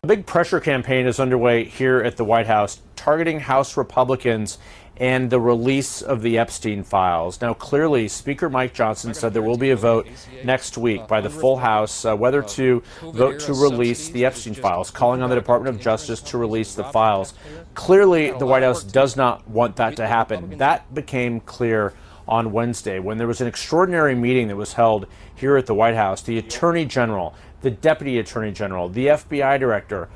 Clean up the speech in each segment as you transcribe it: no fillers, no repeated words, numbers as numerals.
A big pressure campaign is underway here at the White House, targeting House Republicans and the release of the Epstein files. Now, clearly, Speaker Mike Johnson said there will be a vote next week by the full House whether to vote to release the Epstein files, calling on the Department of Justice to release the files. Clearly, the White House does not want that to happen. That became clear on Wednesday when there was an extraordinary meeting that was held here at the White House. The Attorney General, the Deputy Attorney General, the FBI Director,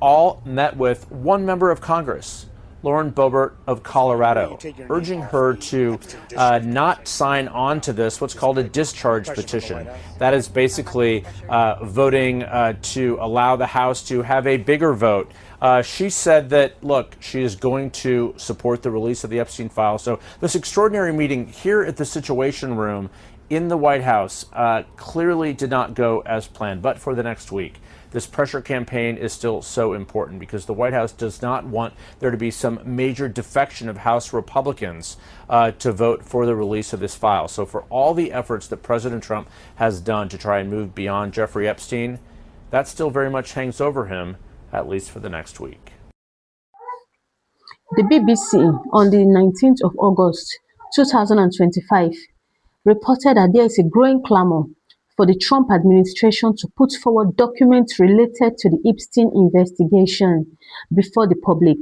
all met with one member of Congress, Lauren Boebert of Colorado, urging her to not sign on to this, what's called a discharge petition. That is basically voting to allow the House to have a bigger vote. She said that, look, she is going to support the release of the Epstein files. So this extraordinary meeting here at the Situation Room in the White House clearly did not go as planned. But for the next week, this pressure campaign is still so important because the White House does not want there to be some major defection of House Republicans to vote for the release of this file. So for all the efforts that President Trump has done to try and move beyond Jeffrey Epstein, that still very much hangs over him, at least for the next week. The BBC on the 19th of August 2025 reported that there is a growing clamor for the Trump administration to put forward documents related to the Epstein investigation before the public.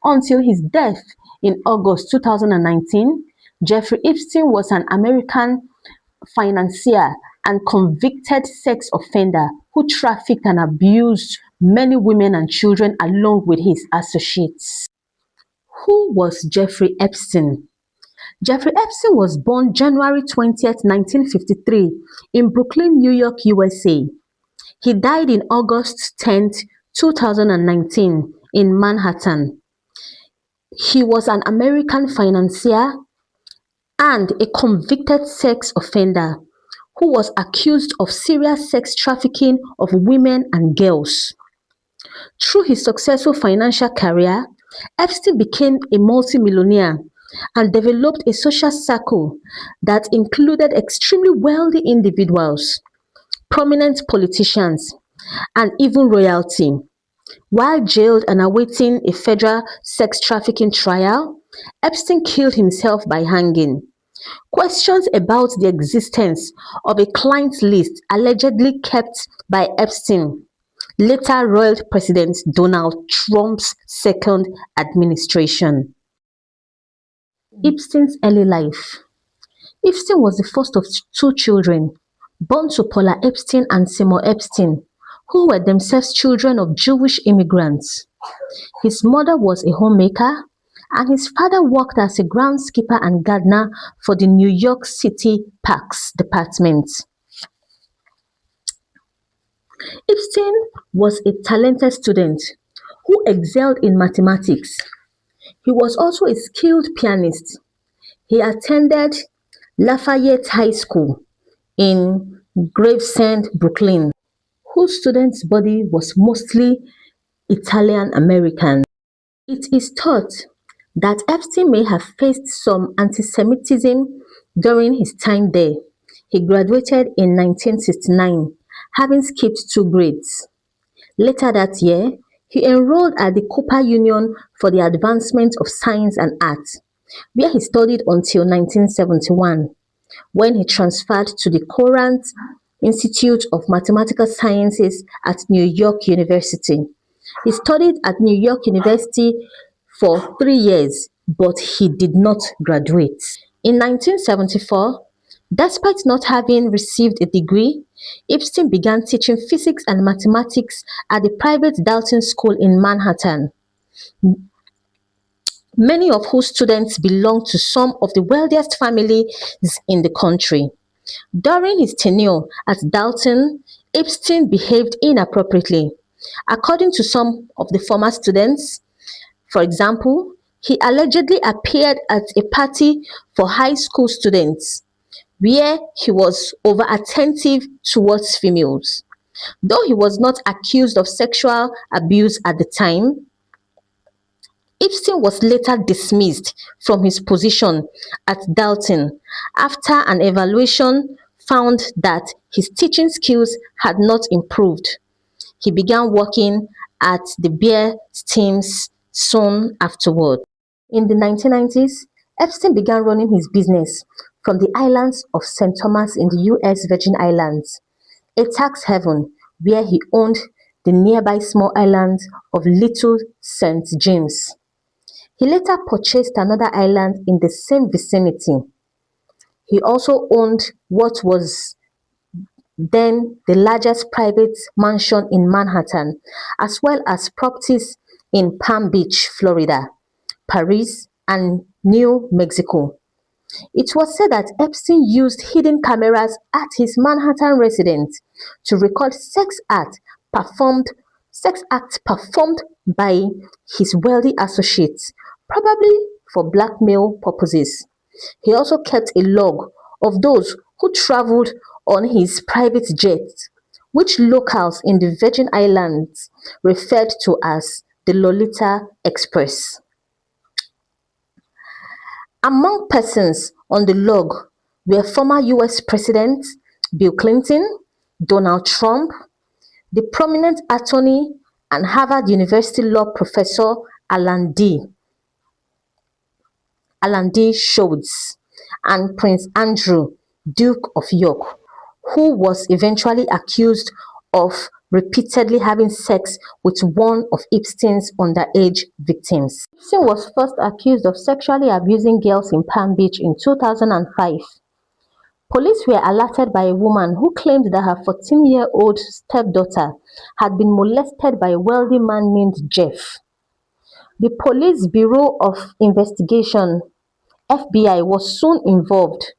Until his death in August 2019, Jeffrey Epstein was an American financier and convicted sex offender who trafficked and abused many women and children along with his associates. Who was Jeffrey Epstein? Jeffrey Epstein was born January 20th, 1953 in Brooklyn, New York, USA. He died in August 10th, 2019 in Manhattan. He was an American financier and a convicted sex offender who was accused of serious sex trafficking of women and girls. Through his successful financial career, Epstein became a multimillionaire and developed a social circle that included extremely wealthy individuals, prominent politicians, and even royalty. While jailed and awaiting a federal sex trafficking trial, Epstein killed himself by hanging. Questions about the existence of a client list allegedly kept by Epstein later roiled President Donald Trump's second administration. Epstein's early life. Epstein was the first of two children, born to Paula Epstein and Seymour Epstein, who were themselves children of Jewish immigrants. His mother was a homemaker, and his father worked as a groundskeeper and gardener for the New York City Parks Department. Epstein was a talented student who excelled in mathematics. He was also a skilled pianist. He attended Lafayette High School in Gravesend, Brooklyn, whose students' body was mostly Italian American. It is thought that Epstein may have faced some anti-Semitism during his time there. He graduated in 1969, having skipped 2 grades. Later that year, he enrolled at the Cooper Union for the Advancement of Science and Art, where he studied until 1971, when he transferred to the Courant Institute of Mathematical Sciences at New York University. He studied at New York University for 3 years, but he did not graduate. In 1974, despite not having received a degree, Epstein began teaching physics and mathematics at the private Dalton School in Manhattan, many of whose students belonged to some of the wealthiest families in the country. During his tenure at Dalton, Epstein behaved inappropriately. According to some of the former students, for example, he allegedly appeared at a party for high school students where he was over-attentive towards females. Though he was not accused of sexual abuse at the time, Epstein was later dismissed from his position at Dalton after an evaluation found that his teaching skills had not improved. he began working at the beer steams soon afterward. In the 1990s, Epstein began running his business from the islands of St. Thomas in the US Virgin Islands, a tax haven where he owned the nearby small island of Little St. James. He later purchased another island in the same vicinity. He also owned what was then the largest private mansion in Manhattan, as well as properties in Palm Beach, Florida, Paris, and New Mexico. It was said that Epstein used hidden cameras at his Manhattan residence to record performed sex acts performed by his wealthy associates, probably for blackmail purposes. He also kept a log of those who traveled on his private jet, which locals in the Virgin Islands referred to as the Lolita Express. Among persons on the log were former US Presidents Bill Clinton, Donald Trump, the prominent attorney and Harvard University law professor Alan D. Schultz, and Prince Andrew, Duke of York, who was eventually accused of repeatedly having sex with one of Epstein's underage victims. Epstein was first accused of sexually abusing girls in Palm Beach in 2005. Police were alerted by a woman who claimed that her 14-year-old stepdaughter had been molested by a wealthy man named Jeff. The Police Bureau of Investigation (FBI) was soon involved.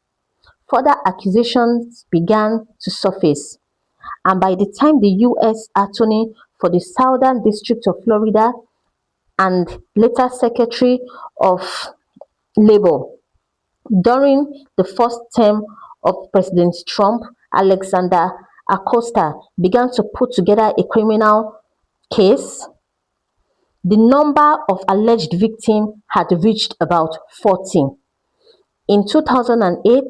Further accusations began to surface, and by the time the U.S. Attorney for the Southern District of Florida and later Secretary of Labor during the first term of President Trump, Alexander Acosta, began to put together a criminal case, the number of alleged victims had reached about 40. In 2008,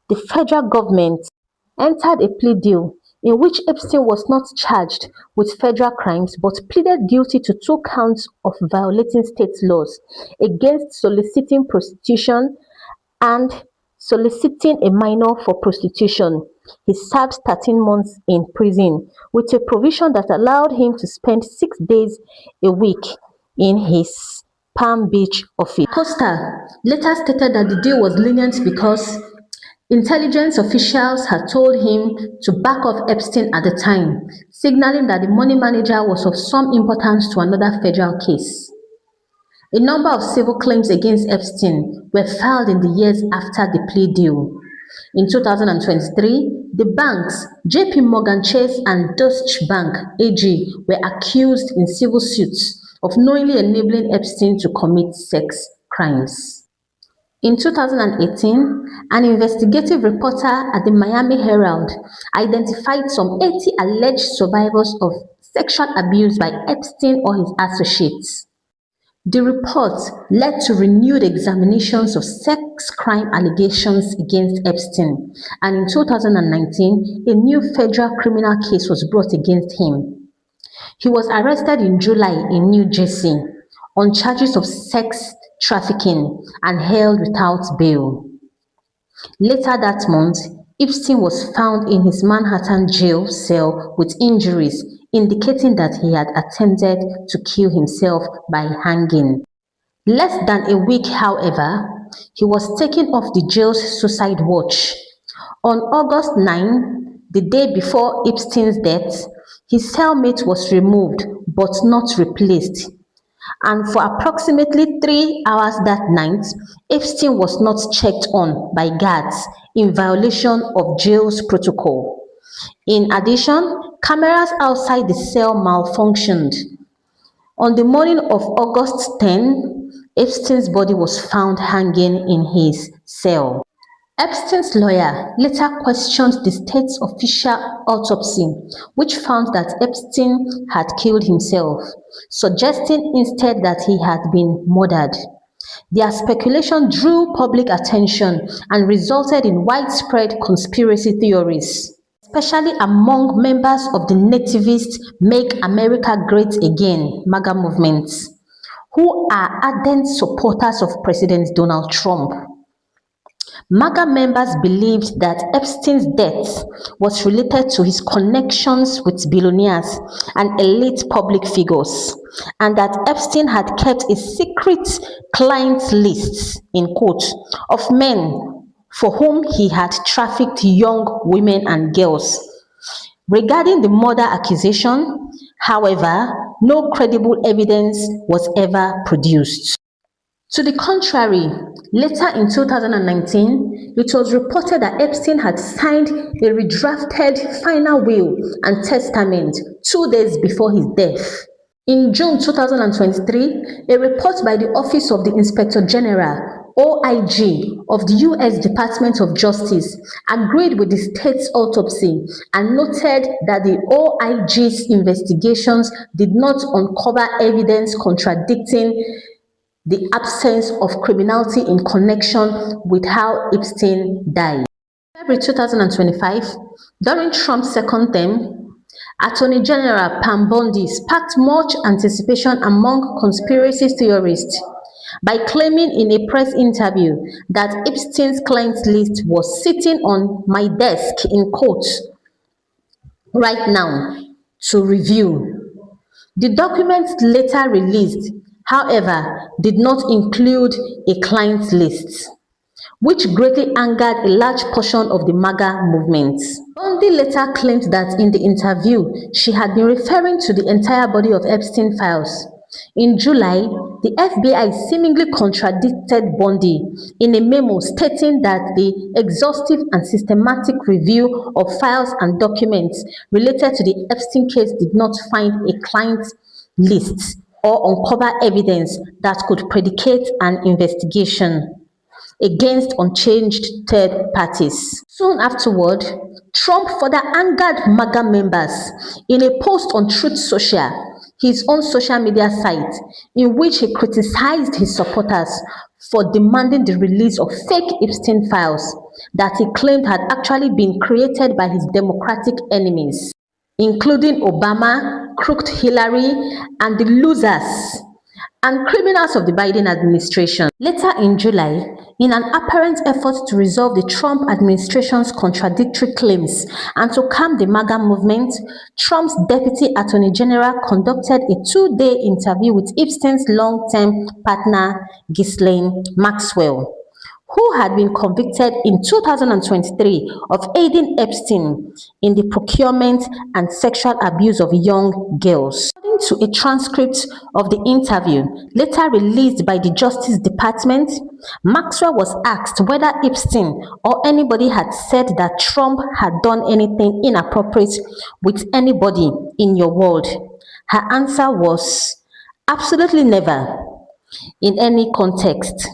the federal government entered a plea deal in which Epstein was not charged with federal crimes but pleaded guilty to 2 counts of violating state laws against soliciting prostitution and soliciting a minor for prostitution. He served 13 months in prison with a provision that allowed him to spend 6 days a week in his Palm Beach office. Costa later stated that the deal was lenient because intelligence officials had told him to back off Epstein at the time, signaling that the money manager was of some importance to another federal case. A number of civil claims against Epstein were filed in the years after the plea deal. In 2023, the banks JP Morgan Chase and Deutsche Bank AG were accused in civil suits of knowingly enabling Epstein to commit sex crimes. In 2018, an investigative reporter at the Miami Herald identified some 80 alleged survivors of sexual abuse by Epstein or his associates. The report led to renewed examinations of sex crime allegations against Epstein, and in 2019, a new federal criminal case was brought against him. He was arrested in July in New Jersey on charges of sex trafficking and held without bail. Later that month, Epstein was found in his Manhattan jail cell with injuries, indicating that he had attempted to kill himself by hanging. Less than a week, however, he was taken off the jail's suicide watch. On August 9, the day before Epstein's death, his cellmate was removed but not replaced. And for approximately 3 hours that night, Epstein was not checked on by guards in violation of jail's protocol. In addition, cameras outside the cell malfunctioned. On the morning of August 10, Epstein's body was found hanging in his cell. Epstein's lawyer later questioned the state's official autopsy, which found that Epstein had killed himself, suggesting instead that he had been murdered. Their speculation drew public attention and resulted in widespread conspiracy theories. especially among members of the nativist Make America Great Again MAGA movement, who are ardent supporters of President Donald Trump. MAGA members believed that Epstein's death was related to his connections with billionaires and elite public figures, and that Epstein had kept a secret client list, in quotes, of men for whom he had trafficked young women and girls. Regarding the murder accusation, however, no credible evidence was ever produced. To the contrary, later in 2019, it was reported that Epstein had signed a redrafted final will and testament 2 days before his death. In June 2023, a report by the Office of the Inspector General, OIG, of the U.S. Department of Justice agreed with the state's autopsy and noted that the OIG's investigations did not uncover evidence contradicting the absence of criminality in connection with how Epstein died. In February 2025, during Trump's second term, Attorney General Pam Bondi sparked much anticipation among conspiracy theorists by claiming in a press interview that Epstein's client list was sitting on my desk, in quotes, right now to review. The documents later released, however, did not include a client list, which greatly angered a large portion of the MAGA movement. Bondi later claimed that in the interview, she had been referring to the entire body of Epstein files. In July, the FBI seemingly contradicted Bondi in a memo stating that the exhaustive and systematic review of files and documents related to the Epstein case did not find a client list or uncover evidence that could predicate an investigation against unchanged third parties. Soon afterward, Trump further angered MAGA members in a post on Truth Social, his own social media site, in which he criticized his supporters for demanding the release of fake Epstein files that he claimed had actually been created by his Democratic enemies, including Obama, crooked Hillary, and the losers and criminals of the Biden administration. Later in July, in an apparent effort to resolve the Trump administration's contradictory claims and to calm the MAGA movement, Trump's Deputy Attorney General conducted a 2-day interview with Epstein's long-term partner, Ghislaine Maxwell, who had been convicted in 2023 of aiding Epstein in the procurement and sexual abuse of young girls. According to a transcript of the interview, later released by the Justice Department, Maxwell was asked whether Epstein or anybody had said that Trump had done anything inappropriate with anybody in your world. Her answer was, absolutely never, in any context.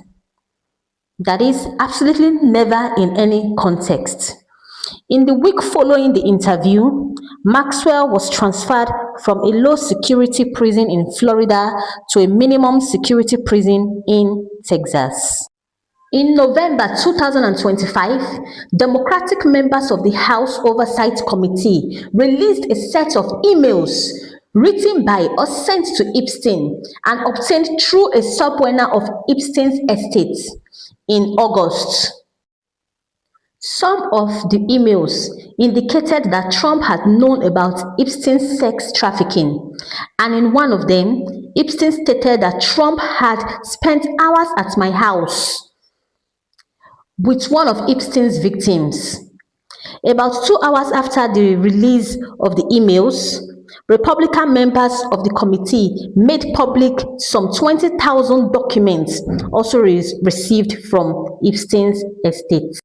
That is, absolutely never in any context. In the week following the interview, Maxwell was transferred from a low-security prison in Florida to a minimum-security prison in Texas. In November 2025, Democratic members of the House Oversight Committee released a set of emails written by or sent to Epstein and obtained through a subpoena of Epstein's estate in August. Some of the emails indicated that Trump had known about Epstein's sex trafficking, and in one of them, Epstein stated that Trump had spent hours at my house with one of Epstein's victims. About 2 hours after the release of the emails, Republican members of the committee made public some 20,000 documents also received from Epstein's estate.